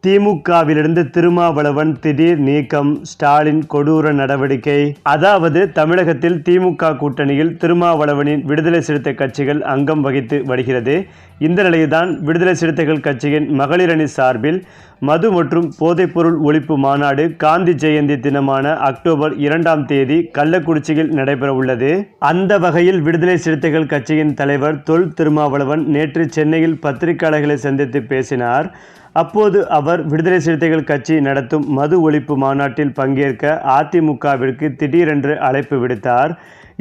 திமுகவிலிருந்து திருமாவளவன் திடீர் நீக்கம், ஸ்டாலின் கொடூர நடவடிக்கை. அதாவது தமிழகத்தில் திமுக கூட்டணியில் திருமாவளவனின் விடுதலை சிறுத்தை கட்சிகள் அங்கம் வகித்து வருகிறது. இந்த நிலையில்தான் விடுதலை சிறுத்தைகள் கட்சியின் மகளிர் அணி சார்பில் மது மற்றும் போதைப்பொருள் ஒழிப்பு மாநாடு காந்தி ஜெயந்தி தினமான அக்டோபர் 2ஆம் தேதி கள்ளக்குறிச்சியில் நடைபெற உள்ளது. அந்த வகையில் விடுதலை சிறுத்தைகள் கட்சியின் தலைவர் தொல் திருமாவளவன் நேற்று சென்னையில் பத்திரிகையாளர்களை சந்தித்து பேசினார். அப்போது அவர் விடுதலை சிறுத்தைகள் கட்சி நடத்தும் மது ஒழிப்பு மாநாட்டில் பங்கேற்க அதிமுகவிற்கு திடீரென்று அழைப்பு விடுத்தார்.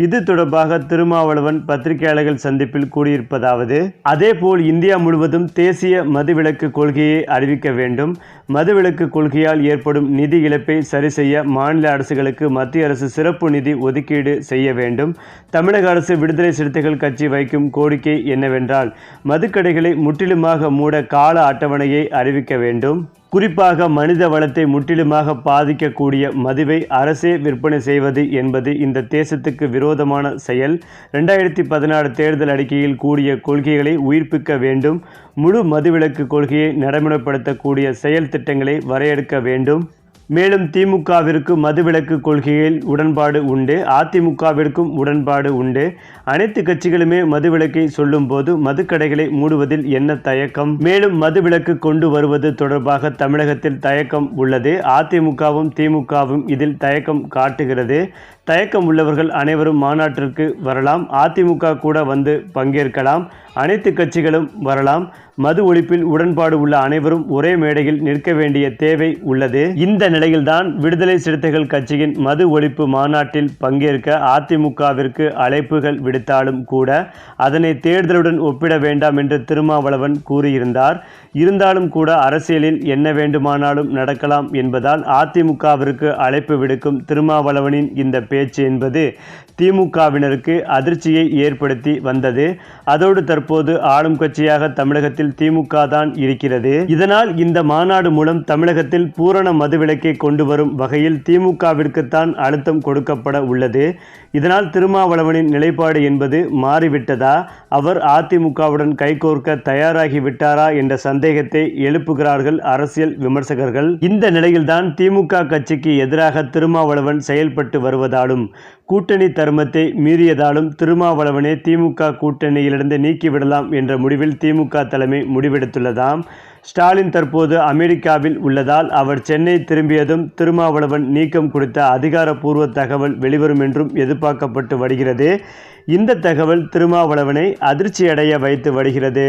இது தொடர்பாக திருமாவளவன் பத்திரிகையாளர்கள் சந்திப்பில் கூறியிருப்பதாவது: அதேபோல் இந்தியா முழுவதும் தேசிய மதுவிலக்கு கொள்கையை அறிவிக்க வேண்டும். மதுவிலக்கு கொள்கையால் ஏற்படும் நிதி இழப்பை சரி செய்ய மாநில அரசுகளுக்கு மத்திய அரசு சிறப்பு நிதி ஒதுக்கீடு செய்ய வேண்டும். தமிழக அரசு விடுதலை சிறுத்தைகள் கட்சி வைக்கும் கோரிக்கை என்னவென்றால், மதுக்கடைகளை முற்றிலுமாக மூட கால அட்டவணையை அறிவிக்க வேண்டும். குறிப்பாக மனித வளத்தை முற்றிலுமாக பாதிக்கக்கூடிய மதுவை அரசே விற்பனை செய்வது என்பது இந்த தேசத்துக்கு விரோதமான செயல். 2016 தேர்தல் அறிக்கையில் கூடிய கொள்கைகளை உயிர்ப்பிக்க வேண்டும். முழு மதுவிலக்கு கொள்கையை நடைமுறைப்படுத்தக்கூடிய செயல் திட்டங்களை வரையறுக்க வேண்டும். மேலும் திமுகவிற்கு மதுவிலக்கு கொள்கையில் உடன்பாடு உண்டு, அதிமுகவிற்கும் உடன்பாடு உண்டு. அனைத்து கட்சிகளுமே மதுவிலக்கை சொல்லும் போது மதுக்கடைகளை மூடுவதில் என்ன தயக்கம்? மேலும் மதுவிலக்கு கொண்டு வருவது தொடர்பாக தமிழகத்தில் தயக்கம் உள்ளது. அதிமுகவும் திமுகவும் இதில் தயக்கம் காட்டுகிறது. தயக்கம் உள்ளவர்கள் அனைவரும் மாநாட்டிற்கு வரலாம். அதிமுக கூட வந்து பங்கேற்கலாம். அனைத்து கட்சிகளும் வரலாம். மது ஒழிப்பில் உடன்பாடு உள்ள அனைவரும் ஒரே மேடையில் நிற்க வேண்டிய தேவை உள்ளது. இந்த நிலையில்தான் விடுதலை சிறுத்தைகள் கட்சியின் மது ஒழிப்பு மாநாட்டில் பங்கேற்க அதிமுகவிற்கு அழைப்புகள் விடுத்தாலும் கூட அதனை தேர்தலுடன் ஒப்பிட வேண்டாம் என்று திருமாவளவன் கூறியிருந்தார். இருந்தாலும் கூட அரசியலில் என்ன வேண்டுமானாலும் நடக்கலாம் என்பதால் அதிமுகவிற்கு அழைப்பு விடுக்கும் திருமாவளவனின் இந்த பேச்சு என்பது திமுகவினருக்கு அதிர்ச்சியை ஏற்படுத்தி வந்தது. அதோடு தற்போது ஆளும் கட்சியாக தமிழகத்தில் திமுக தான் இருக்கிறது. இதனால் இந்த மாநாடு மூலம் தமிழகத்தில் பூரண மதுவிலக்கை கொண்டு வரும் வகையில் திமுகவிற்குத்தான் அழுத்தம் கொடுக்கப்பட உள்ளது. இதனால் திருமாவளவனின் நிலைப்பாடு என்பது மாறிவிட்டதா? அவர் அதிமுகவுடன் கைகோர்க்க தயாராகி விட்டாரா என்ற சந்தேகத்தை எழுப்புகிறார்கள் அரசியல் விமர்சகர்கள். இந்த நிலையில்தான் திமுக கட்சிக்கு எதிராக திருமாவளவன் செயல்பட்டு வருவதாலும் கூட்டணி தர்மத்தை மீறியதாலும் திருமாவளவனை திமுக கூட்டணியிலிருந்து நீக்கிவிடலாம் என்ற முடிவில் திமுக தலைமை முடிவெடுத்துள்ளதாம். ஸ்டாலின் தற்போது அமெரிக்காவில் உள்ளதால் அவர் சென்னை திரும்பியதும் திருமாவளவன் நீக்கம் குறித்த அதிகாரப்பூர்வ தகவல் வெளிவரும் என்றும் எதிர்பார்க்கப்பட்டு வருகிறது. இந்த தகவல் திருமாவளவனை அதிர்ச்சியடைய வைத்து வருகிறது.